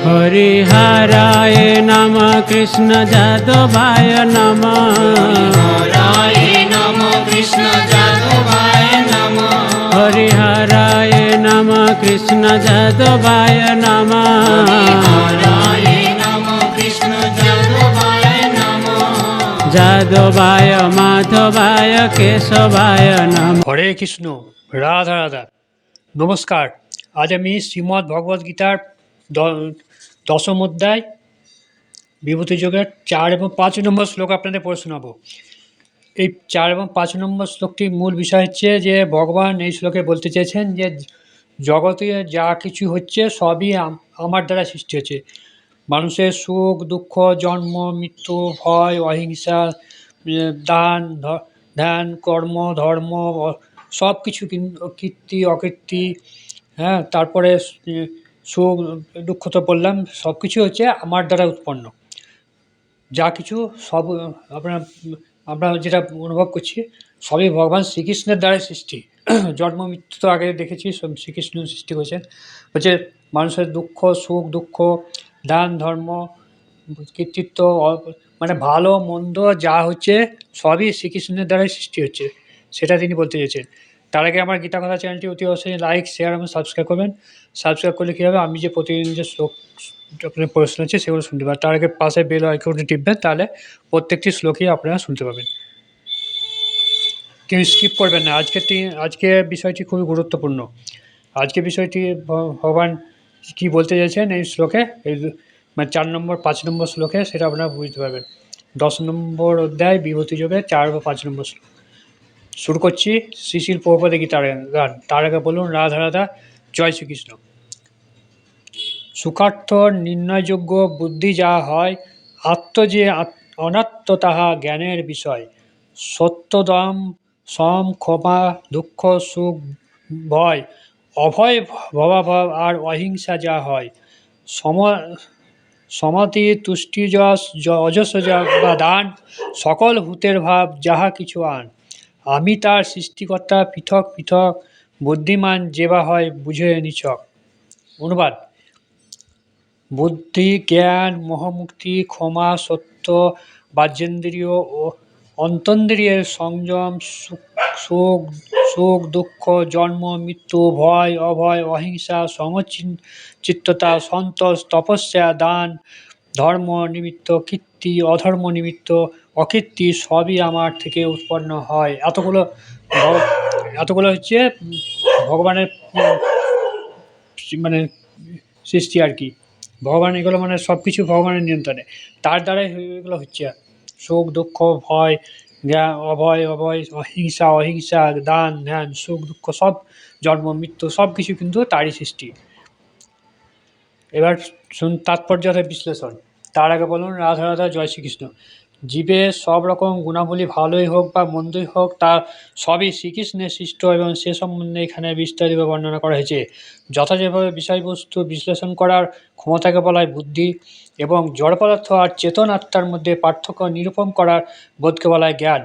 হরিহরায় নমঃ কৃষ্ণ যাদবায় নমঃ। হরিহরায় নমঃ কৃষ্ণ যাদবায় নমঃ। হরিহরায় নমঃ কৃষ্ণ যাদবায় নমঃ। হরিহরায় নমঃ কৃষ্ণ যাদবায় নমঃ। যাদবায় মাধবায় কেশবায় নমঃ। হরে কৃষ্ণ, রাধা রাধা। নমস্কার। আজ আমি শ্রীমদ্ ভগবদ্ গীতার দশম অধ্যায় বিভূতিযোগের 4 এবং 5 নম্বর শ্লোক আপনাদের পড়ে শোনাবো। এই 4 এবং 5 নম্বর শ্লোকটির মূল বিষয় হচ্ছে যে ভগবান এই শ্লোকে বলতে চেয়েছেন যে জগতে যা কিছু হচ্ছে সবই আমার দ্বারা সৃষ্টি হচ্ছে। মানুষের সুখ দুঃখ, জন্ম মৃত্যু, ভয় অহিংসা, দান ধ্যান, কর্ম ধর্ম, সব কিছু কীর্তি অকীর্তি, হ্যাঁ, তারপরে সুখ দুঃখ তো বললাম, সব কিছু হচ্ছে আমার দ্বারা উৎপন্ন। যা কিছু সব আমরা যেটা অনুভব করছি সবই ভগবান শ্রীকৃষ্ণের দ্বারা সৃষ্টি। জন্ম মৃত্যু তো আগে দেখেছি, সব শ্রীকৃষ্ণ সৃষ্টি করেছেন। হচ্ছে মানুষের দুঃখ সুখ দুঃখ, দান ধর্ম, কৃতিত্ব, মানে ভালো মন্দ যা হচ্ছে সবই শ্রীকৃষ্ণের দ্বারাই সৃষ্টি হচ্ছে, সেটা তিনি বলতে চেয়েছেন। তার আগে আমার গীতা কথা চ্যানেলটি অতি অবশ্যই লাইক শেয়ার এবং সাবস্ক্রাইব করবেন। সাবস্ক্রাইব করলে কী হবে, আমি যে প্রতিদিন যে শ্লোক আপনার প্রশ্ন হচ্ছে সেগুলো শুনতে পাবেন। তার আগে পাশে বেল আইকনটি টিপবেন, তাহলে প্রত্যেকটি শ্লোকই আপনারা শুনতে পাবেন। কেউ স্কিপ করবেন না। আজকে বিষয়টি খুবই গুরুত্বপূর্ণ। আজকে বিষয়টি ভগবান কী বলতে চাইছেন এই শ্লোকে, এই মানে 4 নম্বর 5 নম্বর শ্লোকে, সেটা আপনারা বুঝতে পারবেন। 10 নম্বর অধ্যায় বিভূতিযোগে 4 বা 5 নম্বর শ্লোক শুরু করছি। শ্রীশিল প্রভুপাদের গীতার গান। তার আগে বলুন রাধা রাধা, জয় শ্রীকৃষ্ণ। সুখার্থ নির্ণয়যোগ্য বুদ্ধি যা হয়, আত্ম যে অনাত্ম তাহা জ্ঞানের বিষয়। সত্যদম সম ক্ষমা দুঃখ সুখ ভয়, অভয় ভবাভাব আর অহিংসা যা হয়। সমাধি তুষ্টি যশ অজস্র বা দান, সকল ভূতের ভাব যাহা কিছু আন। আমি তার সৃষ্টিকর্তা পৃথক পৃথক, বুদ্ধিমান যেবা হয় বুঝে নিছক। অনুবাদ: বুদ্ধি জ্ঞান মোহমুক্তি ক্ষমা সত্য বাহ্যেন্দ্রিয় ও অন্তন্দ্রিয়ের সংযম, সুখ দুঃখ, জন্ম মৃত্যু, ভয় অভয় অহিংসা, সমচিত্ততা, সন্তোষ, তপস্যা, দান ধর্ম নিমিত্ত, কীর্তি অধর্ম নিমিত্ত, অকীর্তি সবই আমার থেকে উৎপন্ন হয়। এতগুলো হচ্ছে ভগবানের মানে সৃষ্টি আর কি। ভগবান এগুলো মানে সব কিছু ভগবানের নিয়ন্ত্রণে, তার দ্বারাই এগুলো হচ্ছে। সুখ দুঃখ ভয় অভয় অহিংসা দান ধ্যান সুখ দুঃখ সব, জন্ম মৃত্যু সব কিছু কিন্তু তারই সৃষ্টি। এবার তাৎপর্যের বিশ্লেষণ। তার আগে বলুন রাধা রাধা, জয় শ্রীকৃষ্ণ। জীবের সব রকম গুণাবলী ভালোই হোক বা মন্দই হোক, তা সবই শ্রীকৃষ্ণের সৃষ্ট এবং সে সম্বন্ধে এখানে বিস্তারিতভাবে বর্ণনা করা হয়েছে। যথাযথভাবে বিষয়বস্তু বিশ্লেষণ করার ক্ষমতাকে বলা হয় বুদ্ধি, এবং জড় পদার্থ আর চেতন আত্মার মধ্যে পার্থক্য নিরূপণ করার বোধকে বলা হয় জ্ঞান।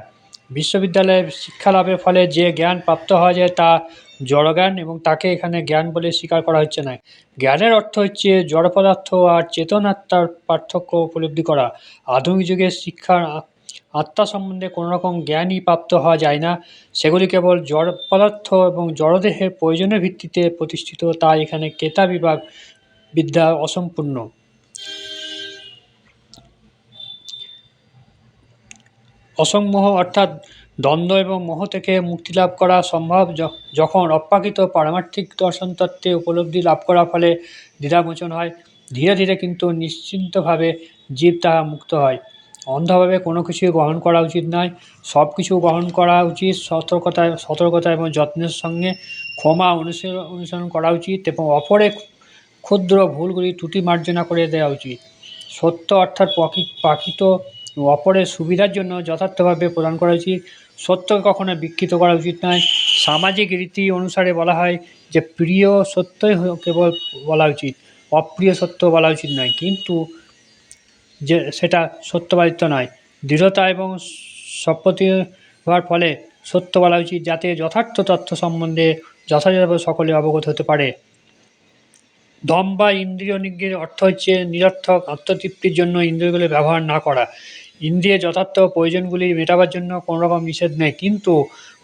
বিশ্ববিদ্যালয়ে শিক্ষা লাভের ফলে যে জ্ঞান প্রাপ্ত হওয়া যায় তা জড়জ্ঞান, এবং তাকে এখানে জ্ঞান বলে স্বীকার করা হচ্ছে না। জ্ঞানের অর্থ হচ্ছে জড় পদার্থ আর চেতন আত্মার পার্থক্য উপলব্ধি করা। আধুনিক যুগের শিক্ষার আত্মা সম্বন্ধে কোনো রকম জ্ঞানই প্রাপ্ত হওয়া যায় না, সেগুলি কেবল জড় পদার্থ এবং জড়দেহের প্রয়োজনের ভিত্তিতে প্রতিষ্ঠিত, তাই এখানে কেতা বিভাগ বিদ্যা অসম্পূর্ণ। অসংমোহ অর্থাৎ দ্বন্দ্ব এবং মোহ থেকে মুক্তি লাভ করা সম্ভব যখন অপ্রাকৃত পারমার্থিক দর্শন তত্ত্বে উপলব্ধি লাভ করার ফলে দ্বিধামোচন হয়। ধীরে ধীরে কিন্তু নিশ্চিন্তভাবে জীব তাহা মুক্ত হয়। অন্ধভাবে কোনো কিছুই গ্রহণ করা উচিত নয়, সব কিছু গ্রহণ করা উচিত সতর্কতা এবং যত্নের সঙ্গে। ক্ষমা অনুসরণ করা উচিত এবং অপরের ক্ষুদ্র ভুলগুলি ত্রুটি মার্জনা করে দেওয়া উচিত। সত্য অর্থাৎ প্রকৃত অপরের সুবিধার জন্য যথার্থভাবে প্রদান করা উচিত। সত্যকে কখনো বিকৃত করা উচিত নয়। সামাজিক রীতি অনুসারে বলা হয় যে প্রিয় সত্যই কেবল বলা উচিত, অপ্রিয় সত্য বলা উচিত নয়, কিন্তু যে সেটা সত্যবাদিত্ব নয়। দৃঢ়তা এবং সম্পত্তি হওয়ার ফলে সত্য বলা উচিত, যাতে যথার্থ তথ্য সম্বন্ধে যথাযথভাবে সকলে অবগত হতে পারে। দম বা ইন্দ্রিয় নিগ্রহের অর্থ হচ্ছে নিরর্থক আত্মতৃপ্তির জন্য ইন্দ্রিয়গুলি ব্যবহার না করা। ইন্দ্রিয়ের যথার্থ প্রয়োজনগুলি মেটাবার জন্য কোনো রকম নিষেধ নেই, কিন্তু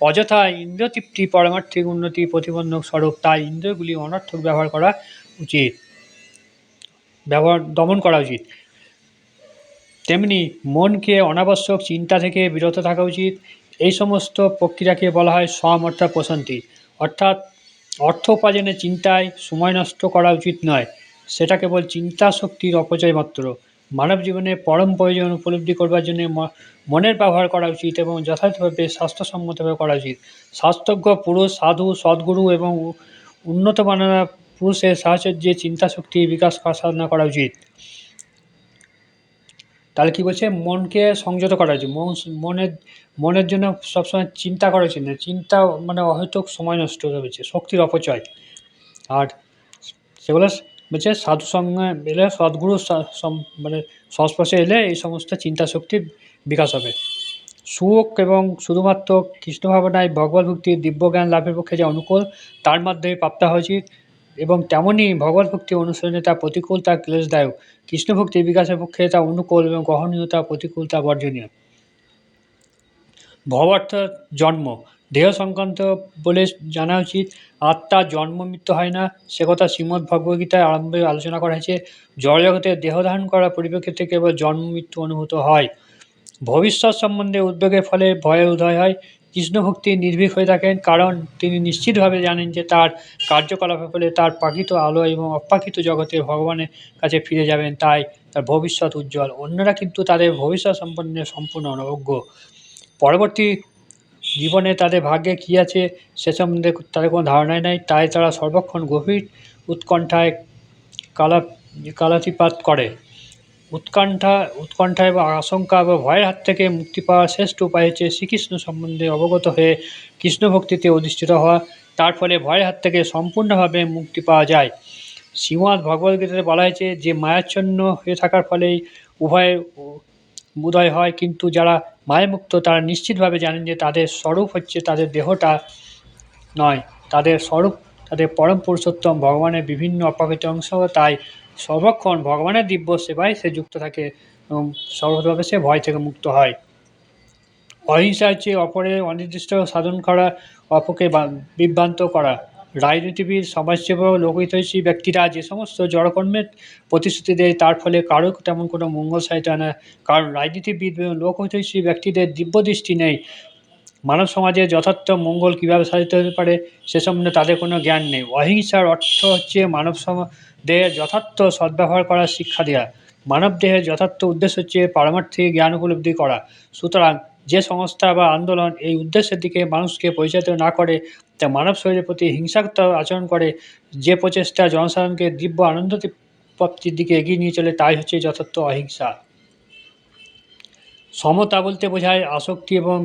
অযথা ইন্দ্রিয় তৃপ্তি পারমার্থিক উন্নতি প্রতিবন্ধক স্বরূপ, তাই ইন্দ্রিয়গুলি অনর্থক ব্যবহার করা উচিত, দমন করা উচিত। তেমনি মনকে অনাবশ্যক চিন্তা থেকে বিরত থাকা উচিত। এই সমস্ত প্রক্রিয়াকে বলা হয় সম অর্থাৎ প্রশান্তি, অর্থাৎ অর্থ উপার্জনের চিন্তায় সময় নষ্ট করা উচিত নয়, সেটা কেবল চিন্তা শক্তির অপচয় মাত্র। মানব জীবনে পরম প্রয়োজন উপলব্ধি করবার জন্য মনের ব্যবহার করা উচিত এবং যথাযথভাবে স্বাস্থ্যসম্মতভাবে করা উচিত। স্বাস্থ্যজ্ঞ পুরুষ, সাধু, সদ্গুরু এবং উন্নত মাননা পুরুষের সাহচর্যে চিন্তা শক্তির বিকাশ সাধনা করা উচিত। তাহলে কী বলছে, মনকে সংযত করা উচিত। মনের জন্য সবসময় চিন্তা করা উচিত না, চিন্তা মানে অহেতুক সময় নষ্ট হচ্ছে, শক্তির অপচয়। আর সেগুলো বলছে সাধু সঙ্গে এলে, সদ্গুরু মানে সংস্পর্শে এলে এই সমস্ত চিন্তা শক্তির বিকাশ হবে। সুখ এবং শুধুমাত্র কৃষ্ণ ভাবনায় ভগবত ভক্তি দিব্যজ্ঞান লাভের পক্ষে যে অনুকূল, তার মাধ্যমে প্রাপ্ত হওয়া উচিত, এবং তেমনই ভগবত ভক্তি অনুসরণে তা প্রতিকূল, তা ক্লেশদায়ক। কৃষ্ণ ভক্তি বিকাশের পক্ষে তা অনুকূল এবং গ্রহণীয়তা, প্রতিকূল তা বর্জনীয়। ভব অর্থাৎ জন্ম, দেহ সংক্রান্ত বলে জানা উচিত। আত্মার জন্ম মৃত্যু হয় না, সে কথা শ্রীমদ্ ভগবদ্গীতায় আরম্ভে আলোচনা করা হয়েছে। জড়জগতে দেহ ধারণ করার পরিপ্রেক্ষিতে কেবল জন্ম মৃত্যু অনুভূত হয়। ভবিষ্যৎ সম্বন্ধে উদ্বেগের ফলে ভয়ের উদয় হয়। কৃষ্ণ ভক্তি নির্ভীক হয়ে থাকেন, কারণ তিনি নিশ্চিতভাবে জানেন যে তার কার্যকলাপের ফলে তার প্রাকৃত আলো এবং অপ্রাকৃত জগতে ভগবানের কাছে ফিরে যাবেন, তাই তার ভবিষ্যৎ উজ্জ্বল। অন্যরা কিন্তু তাদের ভবিষ্যৎ সম্পর্কে সম্পূর্ণ অনবজ্ঞ। পরবর্তী জীবনে তাদের ভাগ্যে কী আছে সে সম্বন্ধে তাদের কোনো ধারণাই নাই, তাই তারা সর্বক্ষণ গভীর উৎকণ্ঠায় কালাতিপাত করে। উৎকণ্ঠা এবং আশঙ্কা বা ভয়ের হাত থেকে মুক্তি পাওয়ার শ্রেষ্ঠ উপায় হচ্ছে শ্রীকৃষ্ণ সম্বন্ধে অবগত হয়ে কৃষ্ণ ভক্তিতে অধিষ্ঠিত হওয়া। তার ফলে ভয়ের হাত থেকে সম্পূর্ণভাবে মুক্তি পাওয়া যায়। শ্রীমদ্ ভগবদ্গীতাতে বলা হয়েছে যে মায়াচ্ছন্ন হয়ে থাকার ফলেই উভয়ের উদয় হয়, কিন্তু যারা মায়ামুক্ত তারা নিশ্চিতভাবে জানেন যে তাদের স্বরূপ হচ্ছে তাদের দেহটা নয়, তাদের স্বরূপ তাদের পরম পুরুষোত্তম ভগবানের বিভিন্ন অপ্রাকৃত অংশ। তাই সর্বক্ষণ ভগবানের দিব্য সেবায় সে যুক্ত থাকে এবং সর্বতভাবে সে ভয় থেকে মুক্ত হয়। অহিংসা হচ্ছে অপরের অনির্দিষ্ট সাধন করা, অপরকে বিভ্রান্ত করা। রাজনীতিবিদ, সমাজসেবক, লোকহিতৈষী ব্যক্তিরা যে সমস্ত জড়কর্মের প্রতিশ্রুতি দেয় তার ফলে কারো তেমন কোনো মঙ্গল সাধিত হয় না, কারণ রাজনীতিবিদ এবং লোকহিতৈষী ব্যক্তিদের দিব্য দৃষ্টি নেই। মানব সমাজের যথার্থ মঙ্গল কীভাবে সাধিত হতে পারে সে সম্বন্ধে তাদের কোনো জ্ঞান নেই। অহিংসার অর্থ হচ্ছে মানব দেহের যথার্থ সদ্ব্যবহার করার শিক্ষা দেওয়া। মানব দেহের যথার্থ উদ্দেশ্য হচ্ছে পারমার্থিক জ্ঞান উপলব্ধি করা। সুতরাং যে সংস্থা বা আন্দোলন এই উদ্দেশ্যের দিকে মানুষকে পরিচালিত না করে, তা মানব শরীরের প্রতি হিংসাত্মক আচরণ করে, যে প্রচেষ্টা জনসাধারণকে দিব্য আনন্দ প্রাপ্তির দিকে এগিয়ে নিয়ে চলে, তাই হচ্ছে যথার্থ অহিংসা। সমতা বলতে বোঝায় আসক্তি এবং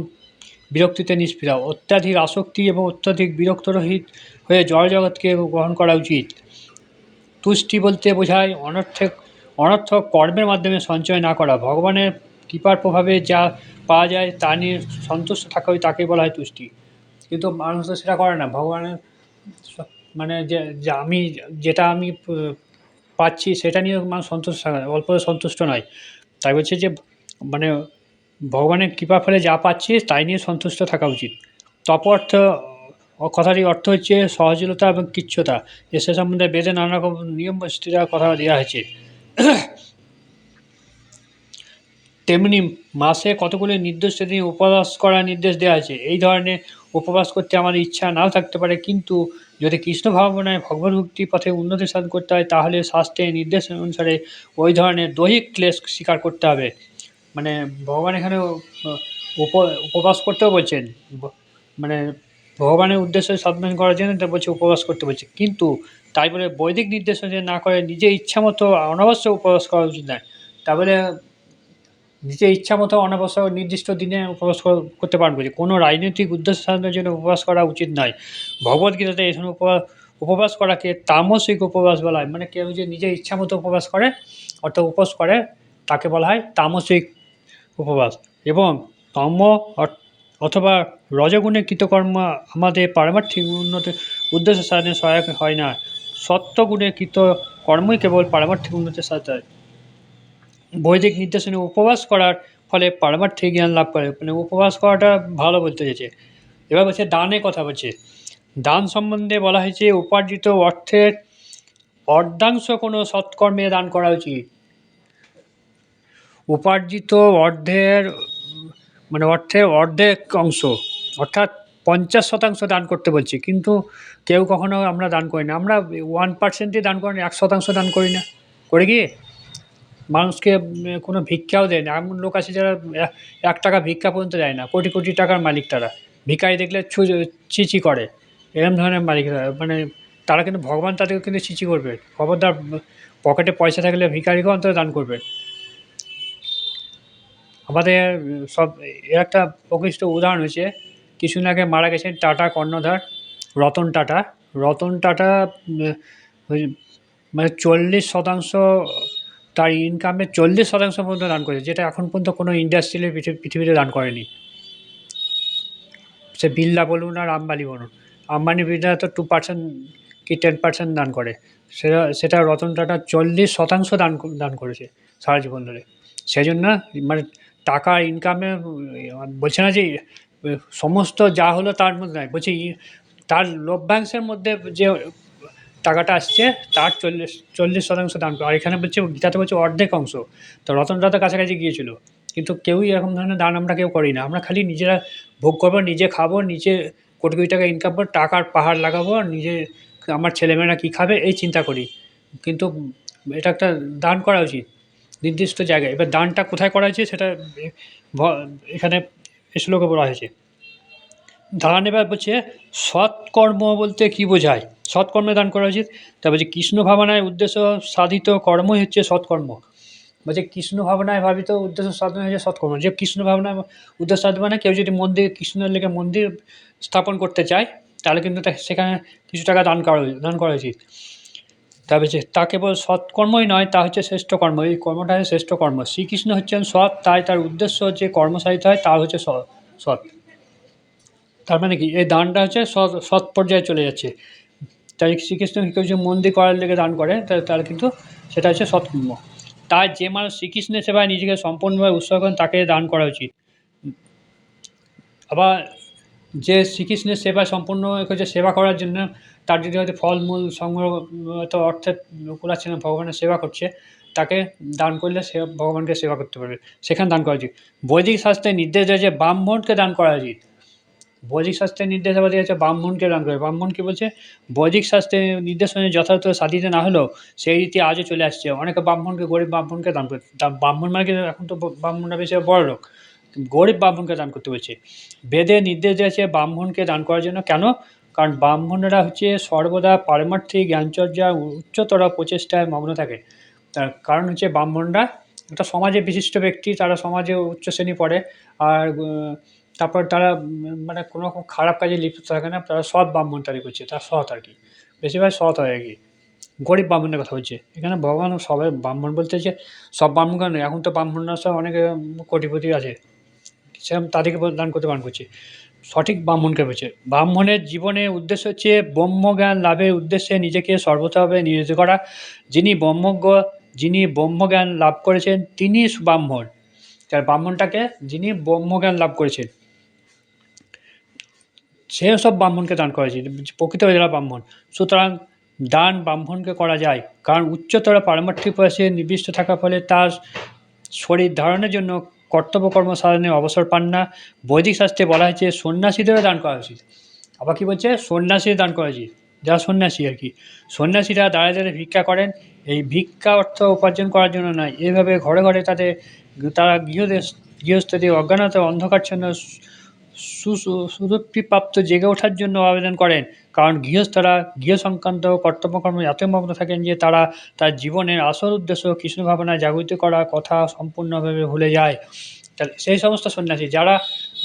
বিরক্তিতে নিষ্পৃহ। অত্যাধিক আসক্তি এবং অত্যাধিক বিরক্তরহিত হয়ে জড়জগৎকে গ্রহণ করা উচিত। তুষ্টি বলতে বোঝায় অনর্থক কর্মের মাধ্যমে সঞ্চয় না করা। ভগবানের কৃপার প্রভাবে যা পাওয়া যায় তা নিয়ে সন্তুষ্ট থাকা, তাকে বলা হয় তুষ্টি। কিন্তু মানুষ তো সেটা করে না। ভগবানের মানে যেটা আমি পাচ্ছি সেটা নিয়ে মানুষ সন্তুষ্ট থাকে না, অল্প সন্তুষ্ট নয়। তাই বলছে যে মানে ভগবানের কৃপার ফলে যা পাচ্ছি তাই নিয়ে সন্তুষ্ট থাকা উচিত। তপর্থ কথাটির অর্থ হচ্ছে সহজলতা এবং কৃচ্ছতা। সে সম্বন্ধে বেদে নানা রকম নিয়ম বৈশিষ্ট্যের কথা দেওয়া হয়েছে। তেমনি মাসে কতগুলি নির্দিষ্ট দিন উপবাস করার নির্দেশ দেওয়া আছে। এই ধরনের উপবাস করতে আমাদের ইচ্ছা নাও থাকতে পারে, কিন্তু যদি কৃষ্ণ ভাবনায় ভগবত ভক্তি পথে উন্নতি সাধন করতে হয় তাহলে শাস্ত্রের নির্দেশ অনুসারে ওই ধরনের দৈহিক ক্লেশ স্বীকার করতে হবে। মানে ভগবান এখানে উপবাস করতেও বলছেন, মানে ভগবানের উদ্দেশ্যে সাধন করার জন্য তা বলছে উপবাস করতে বলছে, কিন্তু তাই বলে বৈদিক নির্দেশ না করে নিজে ইচ্ছা মতো অনাবশ্যক উপবাস করা উচিত নয়। তারপরে নিজের ইচ্ছা মতো অনাবশ্যক নির্দিষ্ট দিনে উপবাস করতে পারেন বলছে, কোনো রাজনৈতিক উদ্দেশ্য সাধনের জন্য উপবাস করা উচিত নয়। ভগবদ্গীতাতে এই সময় উপবাস করাকে তামসিক উপবাস বলা হয়। মানে কেউ যে নিজের ইচ্ছা মতো উপবাস করে অর্থাৎ উপবাস করে তাকে বলা হয় তামসিক উপবাস। এবং তম অথবা রজগুণে কৃতকর্ম আমাদের পারমার্থিক উন্নতি উদ্দেশ্য সাধনে সহায়ক হয় না। সত্ত্বগুণে কৃত কর্মই কেবল পারমার্থিক উন্নতির সাথে হয়। বৈদিক নির্দেশনে উপবাস করার ফলে পারমার্থিক জ্ঞান লাভ করে, মানে উপবাস করাটা ভালো বলতে চেয়েছে। এবার বলছে দানের কথা বলছে। দান সম্বন্ধে বলা হয়েছে উপার্জিত অর্থের অর্ধাংশ কোনো সৎকর্মে দান করা উচিত। উপার্জিত অর্থের অর্ধেক অংশ, অর্থাৎ 50% দান করতে বলছি, কিন্তু কেউ কখনো আমরা দান করি না। আমরা 1%ই দান করি না, 1% দান করি না, করে কি মানুষকে কোনো ভিক্ষাও দেয় না। এমন লোক আছে যারা 1 টাকা ভিক্ষা পর্যন্ত দেয় না, কোটি কোটি টাকার মালিক তারা। ভিখারি দেখলে ছি করে, এরকম ধরনের মালিকরা, মানে তারা কিন্তু ভগবান তাদেরকে কিন্তু ছি করবে। খবরদার, পকেটে পয়সা থাকলে ভিখারিকে অন্তত দান করবে। আমাদের সব এর একটা প্রকৃষ্ট উদাহরণ হয়েছে, কিছুদিন আগে মারা গেছেন টাটা কর্ণধার রতন টাটা। মানে 40% তার ইনকামের 40% পর্যন্ত দান করেছে, যেটা এখন পর্যন্ত কোনো ইন্ডাস্ট্রিয়াল পৃথিবীতে দান করেনি। সে বিড়লা বলুন আর আম্বানি বলুন, আম্বানি বিড়লা তো 2% কি 10% দান করে, সেটা রতন টাটা 40% দান করেছে সারা জীবন ধরে। সেই জন্য মানে টাকা ইনকামে বলছে না যে সমস্ত যা হলো তার মধ্যে নয়, বলছে তার লভ্যাংশের মধ্যে যে টাকাটা আসছে তার 40% দান করে। আর এখানে বলছে, গীতাতে বলছে অর্ধেক অংশ। তো রতন টাটা কাছাকাছি গিয়েছিল, কিন্তু কেউই এরকম ধরনের দান আমরা কেউ করি না। আমরা খালি নিজেরা ভোগ করবো, নিজে খাবো, নিজে কোটি কোটি টাকা ইনকাম করবো, টাকার পাহাড় লাগাবো, নিজে আমার ছেলেমেয়েরা কী খাবে এই চিন্তা করি। কিন্তু এটা একটা দান করা উচিত নির্দিষ্ট জায়গায়। এবার দানটা কোথায় করা হয়েছে সেটা এখানে শ্লোকে বলা হয়েছে। দান এবার বলছে সৎকর্ম বলতে কী বোঝায়, সৎকর্মে দান করা উচিত। তা বলছে কৃষ্ণ ভাবনায় উদ্দেশ্য সাধিত কর্মই হচ্ছে সৎকর্ম। বলছে কৃষ্ণ ভাবনায় ভাবিত উদ্দেশ্য সাধন হচ্ছে সৎকর্ম। যে কৃষ্ণ ভাবনায় উদ্দেশ্য সাধন মানে কেউ যদি কৃষ্ণের লেগে মন্দির স্থাপন করতে চায়, তাহলে কিন্তু সেখানে কিছু টাকা দান করা উচিত। তা বলছে তা কেবল সৎকর্মই নয়, তা হচ্ছে শ্রেষ্ঠ কর্ম। এই কর্মটা হচ্ছে শ্রেষ্ঠ কর্ম। শ্রীকৃষ্ণ হচ্ছেন সৎ, তাই তার উদ্দেশ্য যে কর্ম সাধিত হয় তা হচ্ছে সৎ। তার মানে কি, এই দানটা হচ্ছে সৎ পর্যায়ে চলে যাচ্ছে। তাই শ্রীকৃষ্ণ কেউ যে মন্দির করার লেগে দান করে, তাহলে কিন্তু সেটা হচ্ছে সৎকর্ম। তাই যে মানুষ শ্রীকৃষ্ণের সেবায় নিজেকে সম্পূর্ণভাবে উৎসর্গ করেন তাকে দান করা উচিত। আবার যে শ্রীকৃষ্ণের সেবায় সম্পূর্ণ হচ্ছে সেবা করার জন্য, তার যদি হয়তো ফলমূল সংগ্রহ তো অর্থের কুলাচ্ছে না, ভগবানের সেবা করছে, তাকে দান করলে সে ভগবানকে সেবা করতে পারবে, সেখানে দান করা উচিত। বৈদিক শাস্ত্রে নির্দেশ দেয় যে ব্রাহ্মণকে দান করা উচিত। বৈদিক শাস্ত্রের নির্দেশাবলী হচ্ছে ব্রাহ্মণকে দান করে। ব্রাহ্মণ কী বলছে, বৈদিক শাস্ত্রের নির্দেশ অনুযায়ী যথাযথ সাধিত না হলেও সেই রীতি আজও চলে আসছে। অনেকে গরিব ব্রাহ্মণকে দান করে। ব্রাহ্মণ মানে কি, এখন তো ব্রাহ্মণরা বেশি বড় লোক, গরিব ব্রাহ্মণকে দান করতে বলছে। বেদে নির্দেশ দিয়েছে ব্রাহ্মণকে দান করার জন্য। কেন? কারণ ব্রাহ্মণরা হচ্ছে সর্বদা পারমার্থিক জ্ঞানচর্যা উচ্চতর প্রচেষ্টায় মগ্ন থাকে। তার কারণ হচ্ছে ব্রাহ্মণরা একটা সমাজে বিশিষ্ট ব্যক্তি, তারা সমাজে উচ্চ শ্রেণী পড়ে। আর তারপর তারা মানে কোনো রকম খারাপ কাজে লিপ্ত থাকে না, তারা সৎ ব্রাহ্মণতারি করছে, তারা সৎ আর কি, বেশিরভাগ সৎ হয় আর কি। গরিব ব্রাহ্মণের কথা বলছে এখানে ভগবান। সবাই ব্রাহ্মণ বলতে যে সব ব্রাহ্মণ নয়, এখন তো ব্রাহ্মণরা সব অনেকে কোটিপতি আছে, সেরকম তাদেরকে দান করতে বারণ করছে। সঠিক ব্রাহ্মণকে বলছে। ব্রাহ্মণের জীবনের উদ্দেশ্য হচ্ছে ব্রহ্মজ্ঞান লাভের উদ্দেশ্যে নিজেকে সর্বতভাবে নিয়োজিত করা। যিনি ব্রহ্মজ্ঞান লাভ করেছেন তিনি ব্রাহ্মণ। তার ব্রাহ্মণটাকে যিনি ব্রহ্মজ্ঞান লাভ করেছেন সব ব্রাহ্মণকে দান করা উচিত, প্রকৃত যারা ব্রাহ্মণ। সুতরাং দান ব্রাহ্মণকে করা যায়, কারণ উচ্চতর পারমার্থিক প্রয়াসে নিবিষ্ট থাকার ফলে তার শরীর ধারণের জন্য কর্তব্য কর্ম সাধনের অবসর পান না। বৈদিক শাস্ত্রে বলা হয়েছে সন্ন্যাসীদেরও দান করা উচিত। আবার কী বলছে, সন্ন্যাসীদের দান করা উচিত, যারা সন্ন্যাসী আর কি। সন্ন্যাসীরা দাঁড়িয়ে দাঁড়িয়ে ভিক্ষা করেন, এই ভিক্ষা অর্থ উপার্জন করার জন্য নয়। এইভাবে ঘরে ঘরে তারা গৃহস্থদের অজ্ঞানতা অন্ধকারচ্ছন্ন সুরুক্তিপ্রাপ্ত জেগে ওঠার জন্য আবেদন করেন। কারণ গৃহস্থরা গৃহ সংক্রান্ত কর্তব্যকর্মে এত মগ্ন থাকেন যে তারা তার জীবনের আসল উদ্দেশ্য কৃষ্ণ ভাবনায় জাগরিত করার কথা সম্পূর্ণভাবে ভুলে যায়। সেই সমস্ত সন্ন্যাসী যারা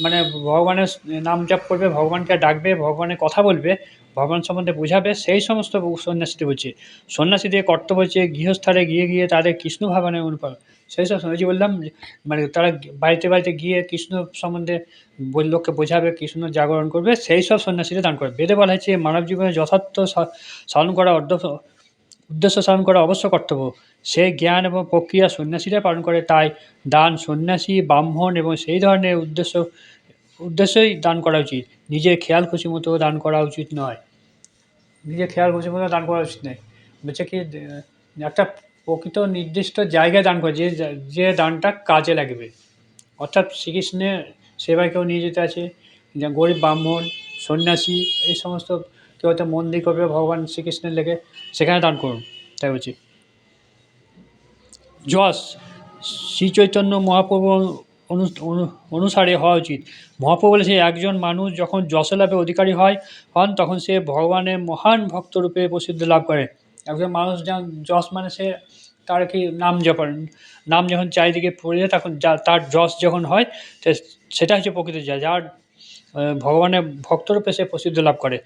মানে ভগবানের নাম জপ করবে, ভগবানকে ডাকবে, ভগবানের কথা বলবে, ভগবান সম্বন্ধে বোঝাবে, সেই সমস্ত সন্ন্যাসীদের বলছে। সন্ন্যাসীদের কর্তব্য হচ্ছে গৃহস্থানে গিয়ে গিয়ে তাদের কৃষ্ণ ভাবনায় অনুপ্রাণ। সেই সব ওই যে বললাম যে মানে তারা বাড়িতে বাড়িতে গিয়ে কৃষ্ণ সম্বন্ধে লোককে বোঝাবে, কৃষ্ণ জাগরণ করবে, সেই সব সন্ন্যাসীরা দান করে। বেদে বলা হয়েছে মানব জীবনে যথার্থ সাধন করা উদ্দেশ্য সাধন করা অবশ্য কর্তব্য। সেই জ্ঞান এবং প্রক্রিয়া সন্ন্যাসীরা পালন করে, তাই দান সন্ন্যাসী, ব্রাহ্মণ এবং সেই ধরনের উদ্দেশ্যই দান করা উচিত। নিজের খেয়াল খুশি মতো দান করা উচিত নয়। নিজের খেয়াল খুশি মতো দান করা উচিত নয়। বলছে কি একটা প্রকৃত নির্দিষ্ট জায়গায় দান করে, যে দানটা কাজে লাগবে। অর্থাৎ শ্রীকৃষ্ণের সেবায় কেউ নিয়ে যেতে আছে, গরিব ব্রাহ্মণ, সন্ন্যাসী, এই সমস্ত কেউ হয়তো মন্দির করবে ভগবান শ্রীকৃষ্ণের লেগে, সেখানে দান করুন, তাই বলছি। যশ শ্রী চৈতন্য মহাপ্রভু অনুসারে হওয়া উচিত। মহাপ্রভু বলেছে একজন মানুষ যখন যশ লাভের অধিকারী হন তখন সে ভগবানের মহান ভক্তরূপে প্রসিদ্ধি লাভ করে। একজন মানুষ যেমন যশ মানে সে তার কি নাম যখন চারিদিকে পড়ে যায় তখন তার যশ যখন হয় সেটা হচ্ছে প্রকৃত যশ, যার ভগবানের ভক্তরূপে সে প্রসিদ্ধি লাভ করে।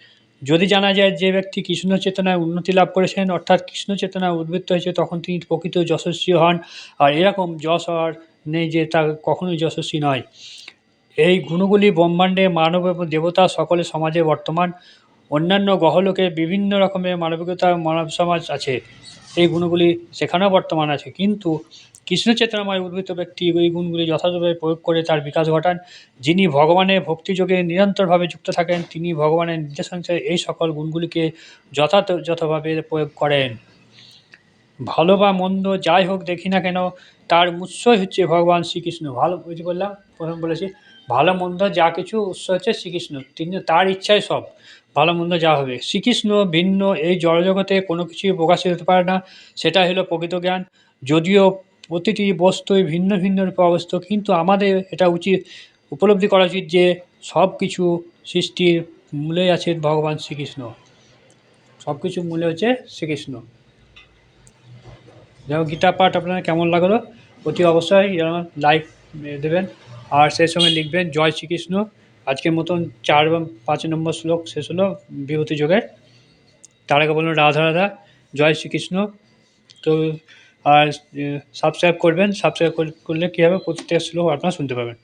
যদি জানা যায় যে ব্যক্তি কৃষ্ণ চেতনায় উন্নতি লাভ করেছেন অর্থাৎ কৃষ্ণ চেতনায় উদ্বুদ্ধ হয়েছে তখন তিনি প্রকৃত যশস্বী হন। আর এরকম যশ হওয়ার নেই যে তা কখনোই যশস্বী নয়। এই গুণগুলি ব্রহ্মাণ্ডে মানব এবং দেবতা সকলে সমাজে বর্তমান। অন্যান্য গ্রহলোকে বিভিন্ন রকমের মানবিকতা মানব সমাজ আছে, এই গুণগুলি সেখানেও বর্তমান আছে, কিন্তু কৃষ্ণ চেতনাময় উদ্বৃত্ত ব্যক্তি এই গুণগুলি যথাযথভাবে প্রয়োগ করে তার বিকাশ ঘটান। যিনি ভগবানের ভক্তিযোগে নিরন্তরভাবে যুক্ত থাকেন তিনি ভগবানের নির্দেশানুসারে এই সকল গুণগুলিকে যথাযথভাবে প্রয়োগ করেন। ভালো বা মন্দ যাই হোক দেখি না কেন তার উৎসই হচ্ছে ভগবান শ্রীকৃষ্ণ। ভালো ওই যে বললাম, প্রথম বলেছি ভালো মন্দ যা কিছু উৎস হচ্ছে শ্রীকৃষ্ণ, তিনি তার ইচ্ছায় সব ভালো মন্দ যা হবে। শ্রীকৃষ্ণ ভিন্ন এই জড়জগতে কোনো কিছুই প্রকাশিত হতে পারে না, সেটা হলো প্রকৃত জ্ঞান। যদিও প্রতিটি বস্তুই ভিন্ন ভিন্ন রূপে অবস্থিত, কিন্তু আমাদের এটা উপলব্ধি করা উচিত যে সব কিছু সৃষ্টির মূলে আছে ভগবান শ্রীকৃষ্ণ, সব কিছুর মূলে হচ্ছে শ্রীকৃষ্ণ। যেমন গীতা পাঠ আপনার কেমন লাগলো অতি অবশ্যই লাইক দেবেন, আর সেই সঙ্গে লিখবেন জয় শ্রীকৃষ্ণ। আজকের মতন 4 এবং 5 নম্বর শ্লোক শেষ হলো বিভূতি যোগের। তার আগে বলুন রাধা রাধা, জয় শ্রীকৃষ্ণ। তো আর সাবস্ক্রাইব করবেন, সাবস্ক্রাইব করলে কী হবে প্রত্যেকটা শ্লোক আপনারা শুনতে পাবেন।